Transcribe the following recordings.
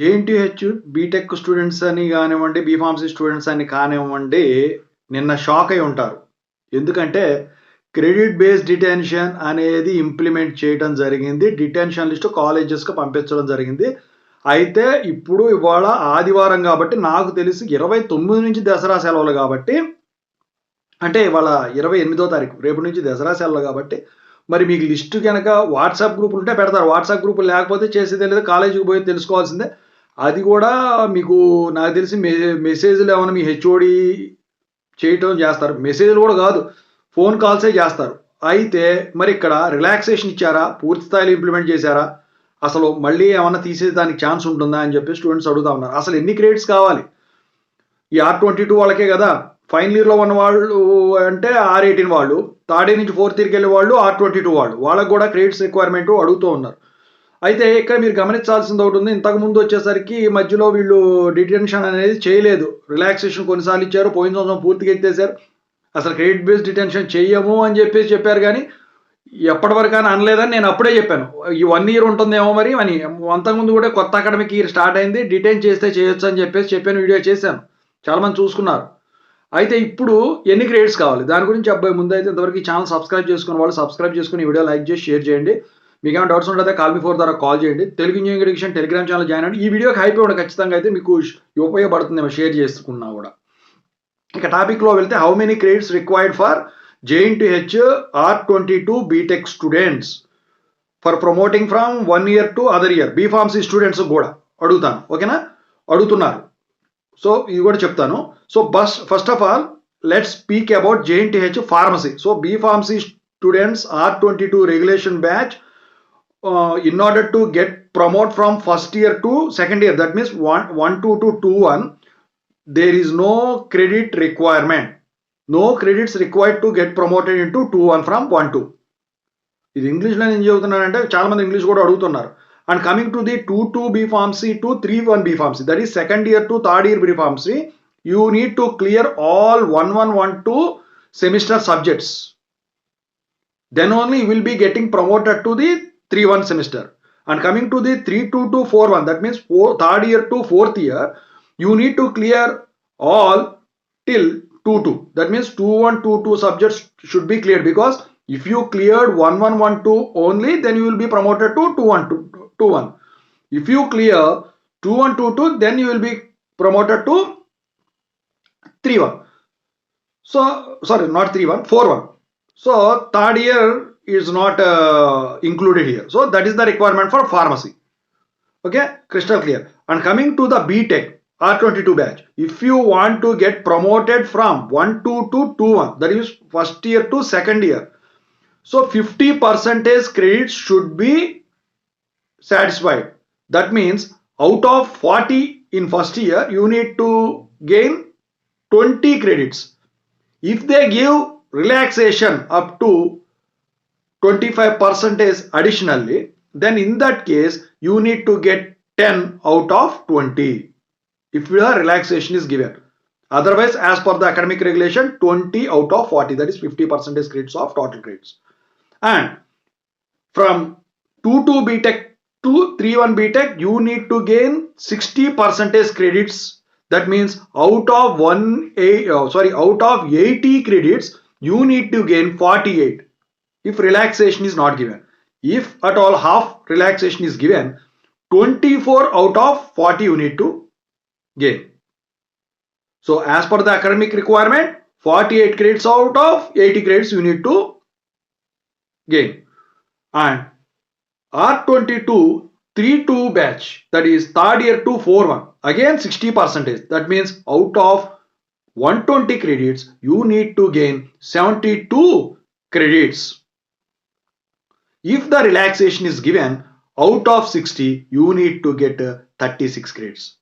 JNTUH BTech students అని గానివ్వండి, B Pharmacy students అని కానివ్వండి, నిన్న షాక్ అయి ఉంటారు. ఎందుకంటే, క్రెడిట్ బేస్డ్ డిటెన్షన్ అనేది ఇంప్లిమెంట్ చేయడం జరిగింది. డిటెన్షన్ లిస్ట్ కాలేజెస్‌కి పంపించడం జరిగింది. అయితే ఇప్పుడు ఇవాళ ఆదివారం గాబట్టి, నాకు తెలిసి 29 నుంచి దసరా సెలవులు గాబట్టి, అంటే ఇవాళ 28దో తారీఖు. రేపటి నుంచి దసరా సెలవులు గాబట్టి, మరి మీకు లిస్ట్ గనక వాట్సాప్ గ్రూపులు ఉంటే పెడతారు. వాట్సాప్ గ్రూపులు లేకపోతే చేసేదేం లేదు. కాలేజీకి పోయి తెలుసుకోవాల్సిందే. అది గూడా మీకు నాకు తెలిసి మెసేజ్‌లు ఏమన్నా మీ హెచ్ఓడి చేయటం చేస్తారు. మెసేజ్‌లు గూడా గాదు. ఫోన్ కాల్సే చేస్తారు. అయితే మరి ఇక్కడ రిలాక్సేషన్ ఇచ్చారా? పూర్తి స్థాయిలో ఇంప్లిమెంట్ చేశారా? అసలు మళ్ళీ ఏమన్నా తీసేదానికి ఛాన్స్ ఉంటుందా? అని చెప్పి స్టూడెంట్స్ అడుగుతా ఉన్నారు. అసలు ఎన్ని క్రెడిట్స్ కావాలి? ఈ R22 వాళ్ళకే గదా! ఫైనల్ ఇయర్‌లో ఉన్న వాళ్ళు అంటే R18 వాళ్ళు, థర్డ్ ఇయర్ నుంచి ఫోర్త్ ఇయర్‌కెళ్ళే వాళ్ళు R22 వాళ్ళు. వాళ్ళకి గూడా క్రెడిట్స్ రిక్వైర్మెంట్ అడుగుతూ ఉన్నారు. అయితే ఇక్కడ మీరు గమనించాల్సింది ఒకటుంది. ఇంతకుముందు వచ్చేసరికి మధ్యలో వీళ్ళు డిటెన్షన్ అనేది చేయలేదు. రిలాక్సేషన్ కొన్నిసార్లు ఇచ్చారు. పోయిన సంవత్సరం పూర్తిగా ఎత్తేసారు. అసలు క్రెడిట్ బేస్డ్ డిటెన్షన్ చెయ్యము అని చెప్పేసి చెప్పారు గానీ, ఎప్పటివరకు అని అనలేదని నేను అప్పుడే చెప్పాను. ఈ 1 ఇయర్ ఉంటుందేమో మరి అని. అంతకుముందు కూడా కొత్త అకాడమిక్ ఇయర్ స్టార్ట్ అయింది. డిటైన్ చేస్తే చేయొచ్చు అని చెప్పేసి చెప్పాను. వీడియో చేశాను. చాలా మంది చూసుకున్నారు. అయితే ఇప్పుడు ఎన్ని క్రెడిట్స్ కావాలి? దాని గురించి అబ్బాయి ముందైతే ఇంతవరకు ఈ ఛానల్ సబ్స్క్రైబ్ చేసుకున్న వాళ్ళు సబ్స్క్రైబ్ చేసుకొని ఈ వీడియో లైక్ చేసి షేర్ చేయండి. మీకేమైనా డౌట్స్ ఉంటే కాల్ మీ 4 ద్వారా కాల్ చేయండి. Telugu engineering education Telegram channel join అవ్వండి. ఈ వీడియోకి హైప్ ఇవ్వండి ఖచ్చితంగా అయితే మీకు ఉపయోగపడుతుందేమో షేర్ చేసుకున్నా కూడా. ఇక టాపిక్‌లో వెళ్తే how many credits required for JNTUH R22 B Tech students for promoting from 1 year to other year. B Pharmacy students కూడా అడుగుతాను. ఓకేనా? అడుగుతున్నారు. సో ఇది కూడా చెప్తాను. So first of all let's speak about JNTUH pharmacy. So B Pharmacy students R22 regulation batch in order to get promote from first year to second year, that means 1-2 to 2-1, there is no credit requirement. No credits required to get promoted into 2-1 from 1-2. ఇది ఇంగ్లీష్లో ఏం చెబుతున్నానంటే చాలా మంది English కూడా అడుగుతున్నారు. And coming to the 2-2 B pharmacy to 3-1 B pharmacy, that is second year to third year B pharmacy, you need to clear all 1-1-1-2 semester subjects. Then only you will be getting promoted to the 3-1 semester. And coming to the 3-2 to 4-1, that means third year to fourth year, you need to clear all till 2-2. That means 2-1, 2-2 subjects should be cleared, because if you cleared 1-1-1-2 only, then you will be promoted to 2-1. If you clear 2-1-2-2, then you will be promoted to 3-1. So, sorry, not 3-1, 4-1. So third year is not included here. So that is the requirement for pharmacy. Okay, crystal clear. And coming to the BTech R22 batch, if you want to get promoted from 1-2 to 2-1, that is first year to second year, so 50% credits should be satisfied. That means out of 40 in first year, you need to gain 20 credits. If they give relaxation up to 25% additionally, then in that case you need to get 10 out of 20 if the relaxation is given. Otherwise, as per the academic regulation, 20 out of 40, that is 50% credits of total credits. And from 2-2 BTech to 3-1 BTech, you need to gain 60% credits. That means out of 80 credits, you need to gain 48 if relaxation is not given. If at all half relaxation is given, 24 out of 40 you need to gain. So as per the academic requirement, 48 credits out of 80 credits you need to gain. And R22 3-2 batch, that is third year to 4-1, again 60%. That means out of 120 credits, you need to gain 72 credits. If the relaxation is given, out of 60, you need to get 36 credits.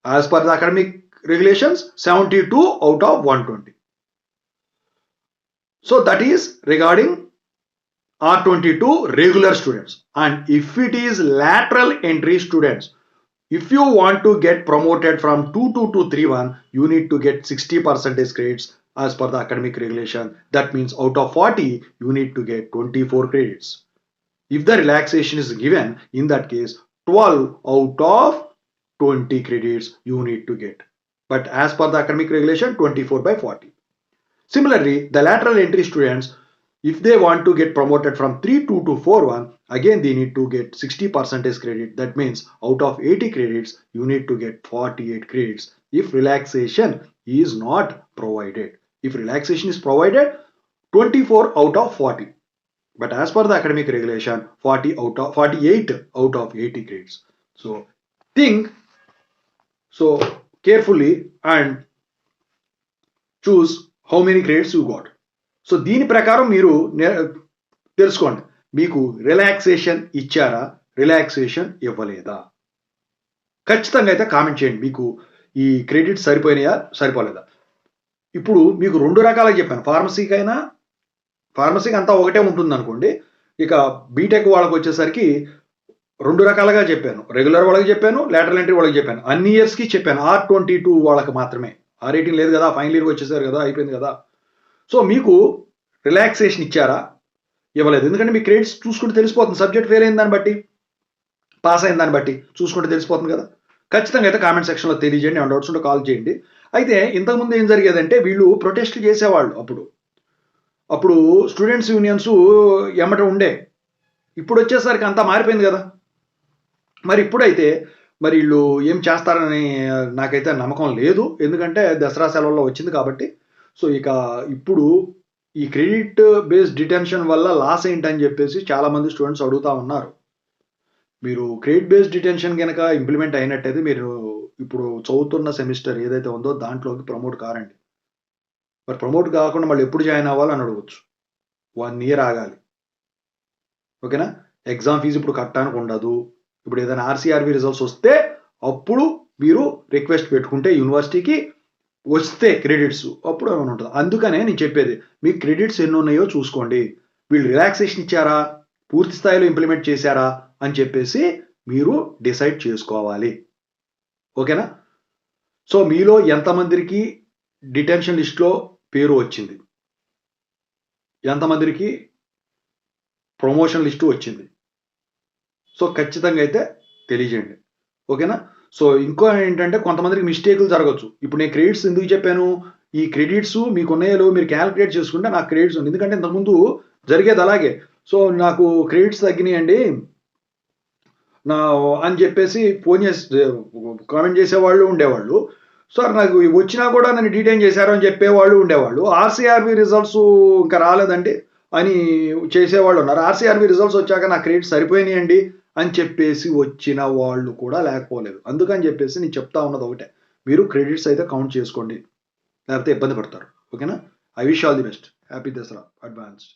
As per the academic regulations, 72 out of 120. So that is regarding R22 regular students. And if it is lateral entry students, if you want to get promoted from 2-2 to 3-1, you need to get 60% credits as per the academic regulation. That means out of 40, you need to get 24 credits. If the relaxation is given, in that case, 12 out of 20 credits you need to get. But as per the academic regulation, 24/40. Similarly, the lateral entry students, if they want to get promoted from 3-2 to 4-1, again they need to get 60% credit. That means out of 80 credits, you need to get 48 credits if relaxation is not provided. If relaxation is provided, 24 out of 40. But as per the academic regulation, 48 out of 80 credits. So think carefully and choose how many credits you got. So దీని ప్రకారం మీరు తెలుసుకోండి, మీకు relaxation ఇచ్చారా, relaxation ఇవ్వలేదా. ఖచ్చితంగా అయితే comment చేయండి, మీకు ఈ క్రెడిట్స్ సరిపోయినాయా సరిపోలేదా. ఇప్పుడు మీకు రెండు రకాలుగా చెప్పాను, ఫార్మసీకి అంతా ఒకటే ఉంటుంది అనుకోండి. ఇక బీటెక్ వాళ్ళకి వచ్చేసరికి రెండు రకాలుగా చెప్పాను, రెగ్యులర్ వాళ్ళకి చెప్పాను, లేటరల్ ఎంట్రీ వాళ్ళకి చెప్పాను, అన్ని ఇయర్స్కి చెప్పాను. R22 వాళ్ళకి మాత్రమే, R18 లేదు కదా, ఫైనల్ ఇయర్కి వచ్చేసారు కదా, అయిపోయింది కదా. సో మీకు రిలాక్సేషన్ ఇచ్చారా, ఇవ్వలేదు. ఎందుకంటే మీ క్రెడిట్స్ చూసుకుంటే తెలిసిపోతుంది, సబ్జెక్ట్ ఫెయిల్ అయిన దాన్ని బట్టి, పాస్ అయిన దాన్ని బట్టి చూసుకుంటే తెలిసిపోతుంది కదా. ఖచ్చితంగా అయితే కామెంట్ సెక్షన్లో తెలియజేయండి, ఏమైనా డౌట్స్ ఉంటే కాల్ చేయండి. అయితే ఇంతకుముందు ఏం జరిగేదంటే వీళ్ళు ప్రొటెస్ట్లు చేసేవాళ్ళు, అప్పుడు స్టూడెంట్స్ యూనియన్స్ ఎమ్మట ఉండే. ఇప్పుడు వచ్చేసరికి అంతా మారిపోయింది కదా. మరి ఇప్పుడైతే మరి వీళ్ళు ఏం చేస్తారని నాకైతే నమ్మకం లేదు, ఎందుకంటే దసరా సెలవుల్లో వచ్చింది కాబట్టి. సో ఇక ఇప్పుడు ఈ క్రెడిట్ బేస్డ్ డిటెన్షన్ వల్ల లాస్ ఏంటని చెప్పేసి చాలామంది స్టూడెంట్స్ అడుగుతూ ఉన్నారు. మీరు క్రెడిట్ బేస్డ్ డిటెన్షన్ కనుక ఇంప్లిమెంట్ అయినట్టయితే మీరు ఇప్పుడు చదువుతున్న సెమిస్టర్ ఏదైతే ఉందో దాంట్లోకి ప్రమోట్ కారండి. మరి ప్రమోట్ కాకుండా మళ్ళీ ఎప్పుడు జాయిన్ అవ్వాలని అడగవచ్చు. 1 year ఆగాలి, ఓకేనా. ఎగ్జామ్ ఫీజు ఇప్పుడు కట్టడానికి ఉండదు. ఇప్పుడు ఏదైనా RCRB రిజల్ట్స్ వస్తే అప్పుడు మీరు రిక్వెస్ట్ పెట్టుకుంటే యూనివర్సిటీకి వస్తే క్రెడిట్స్ అప్పుడు ఏమైనా ఉంటుంది. అందుకనే నేను చెప్పేది, మీ క్రెడిట్స్ ఎన్ని ఉన్నాయో చూసుకోండి. వీళ్ళు రిలాక్సేషన్ ఇచ్చారా, పూర్తి స్థాయిలో ఇంప్లిమెంట్ చేశారా అని చెప్పేసి మీరు డిసైడ్ చేసుకోవాలి, ఓకేనా. సో మీలో ఎంతమందికి డిటెన్షన్ లిస్ట్లో పేరు వచ్చింది, ఎంతమందికి ప్రమోషన్ లిస్టు వచ్చింది, సో ఖచ్చితంగా అయితే తెలియజేయండి, ఓకేనా. సో ఇంకో ఏంటంటే కొంతమందికి మిస్టేకులు జరగచ్చు. ఇప్పుడు నేను క్రెడిట్స్ ఎందుకు చెప్పాను, ఈ క్రెడిట్స్ మీకు ఉన్నాయో మీరు క్యాలిక్యులేట్ చేసుకుంటే నాకు క్రెడిట్స్ ఉంది. ఎందుకంటే ఇంతకుముందు జరిగేది అలాగే. సో నాకు క్రెడిట్స్ తగ్గినాయండి అని చెప్పేసి ఫోన్ చేసి కామెంట్ చేసేవాళ్ళు ఉండేవాళ్ళు. సార్ నాకు వచ్చినా కూడా నన్ను డీటైన్ చేశారు అని చెప్పేవాళ్ళు ఉండేవాళ్ళు. RCRB రిజల్ట్స్ ఇంకా రాలేదండి అని చేసేవాళ్ళు ఉన్నారు. RCRB రిజల్ట్స్ వచ్చాక నా క్రెడిట్స్ సరిపోయినాయండి అని చెప్పేసి వచ్చిన వాళ్ళు కూడా లేకపోలేదు. అందుకని చెప్పేసి నేను చెప్తా ఉన్నది ఒకటే, మీరు క్రెడిట్స్ అయితే కౌంట్ చేసుకోండి, లేకపోతే ఇబ్బంది పడతారు, ఓకేనా. I wish all the best. Happy Dasara advanced.